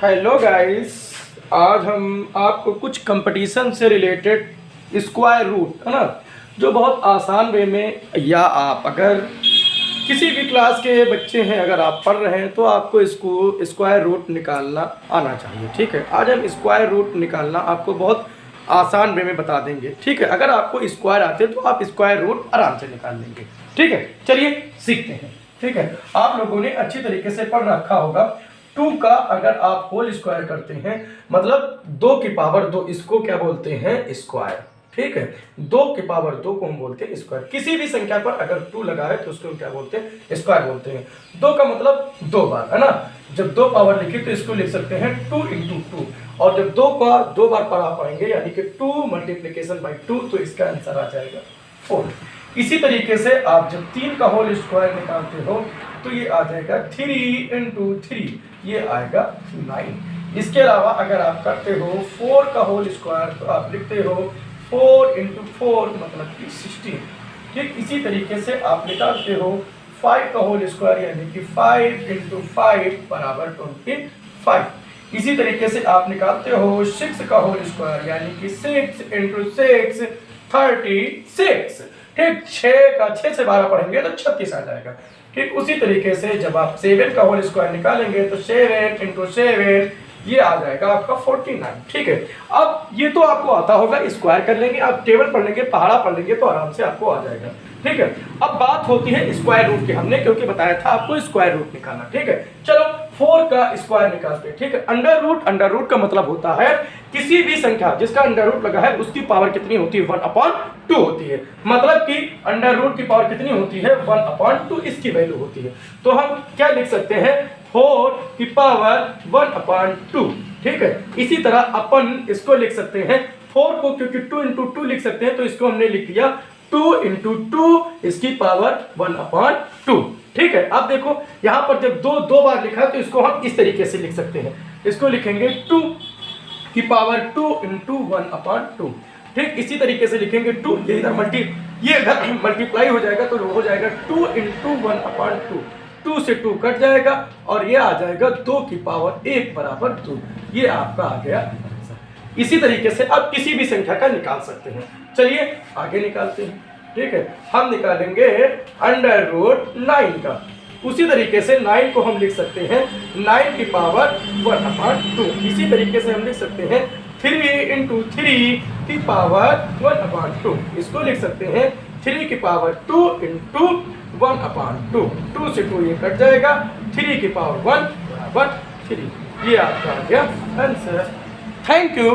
Hello guys, आज हम आपको कुछ कंपटीशन से रिलेटेड स्क्वायर रूट है ना, जो बहुत आसान वे में, या आप अगर किसी भी क्लास के बच्चे हैं, अगर आप पढ़ रहे हैं तो आपको इसको स्क्वायर रूट निकालना आना चाहिए। ठीक है, आज हम स्क्वायर रूट निकालना आपको बहुत आसान वे में बता देंगे। ठीक है, अगर आपको स्क्वायर आते हैं तो आप स्क्वायर रूट आराम से निकाल लेंगे। ठीक है, चलिए सीखते हैं। ठीक है, आप लोगों ने अच्छी तरीके से पढ़ रखा होगा 2 का अगर आप होल स्क्वायर करते हैं, मतलब 2 की पावर 2, इसको क्या बोलते हैं? स्क्वायर। ठीक है, 2 की पावर 2 को हम बोलते हैं स्क्वायर। किसी भी संख्या पर अगर 2 लगा है तो उसको क्या बोलते हैं? स्क्वायर बोलते हैं। 2 का मतलब 2 बार, है ना। जब 2 पावर लिखी तो इसको लिख सकते हैं 2 × 2, और जब 2 का 2 बार पढ़ा पाएंगे यानी कि 2 मल्टीप्लीकेशन बाई 2, तो इसका आंसर आ जाएगा 4। इसी तरीके से आप जब 3 का होल स्क्वायर निकालते हो तो ये आ जाएगा 3 × 3, ये आएगा 9। इसके अलावा अगर आप करते हो 4 का होल स्क्वायर तो आप लिखते हो 4 × 4 मतलब कि 16। ठीक इसी तरीके से आप निकालते हो 5 का होल स्क्वायर यानी कि 5 × 5 बराबर 25। इसी तरीके से आप निकालते हो 6 का होल स्क्वायर यानी कि 6 × 6 36। ठीक, 6 से 12 पढ़ेंगे तो 36 आ जाएगा। ठीक उसी तरीके से जब आप 7 का होल स्क्वायर निकालेंगे तो 7 × 7 ये आ जाएगा आपका 49। ठीक है, अब ये तो आपको आता होगा, स्क्वायर कर लेंगे, आप टेबल पढ़ लेंगे, पहाड़ा पढ़ लेंगे तो आराम से आपको आ जाएगा। ठीक है, अब बात होती है स्क्वायर रूट की। हमने क्योंकि बताया था आपको स्क्वायर रूट निकालना। ठीक है, चलो 4 का स्क्वायर निकालते हैं। ठीक है, अंडर रूट का मतलब होता है किसी भी संख्या जिसका अंडर रूट लगा है उसकी पावर कितनी होती है? 1/2 होती है। मतलब कि अंडर रूट की पावर कितनी होती है? 1/2 इसकी वैल्यू होती है। तो हम क्या लिख सकते हैं? 4 की पावर 1/2। ठीक है, इसी तरह अपन इसको लिख सकते हैं 4 को, क्योंकि 2 × 2 लिख सकते हैं तो इसको हमने लिख दिया 2 × 2 इसकी पावर 1/2। ठीक है, अब देखो यहां पर जब दो बार लिखा तो इसको हम इस तरीके से लिख सकते हैं। इसको लिखेंगे 2 की पावर 2 × 1/2। ठीक इसी तरीके से लिखेंगे 2, ये इधर मल्टीप्लाई हो जाएगा तो हो जाएगा 2 × 1/2। 2 से 2 कट जाएगा और ये आ जाएगा 2 की पावर 1 बराबर 2। ये आपका आ गया आंसर। इसी तरीके से आप किसी भी संख्या का निकाल सकते हैं। चलिए आगे निकालते हैं। ठीक है, हम निकालेंगे √9 का। उसी तरीके से 9 को हम लिख सकते हैं 9 की पावर 1/2। इसी तरीके से हम लिख सकते हैं 3 × 3 की पावर 1/2। इसको लिख सकते हैं 3 की पावर 2 × 1/2। 2 से 2 ये कट जाएगा, 3 की पावर 1 बराबर 3। ये आपका आ गया आंसर। Thank you.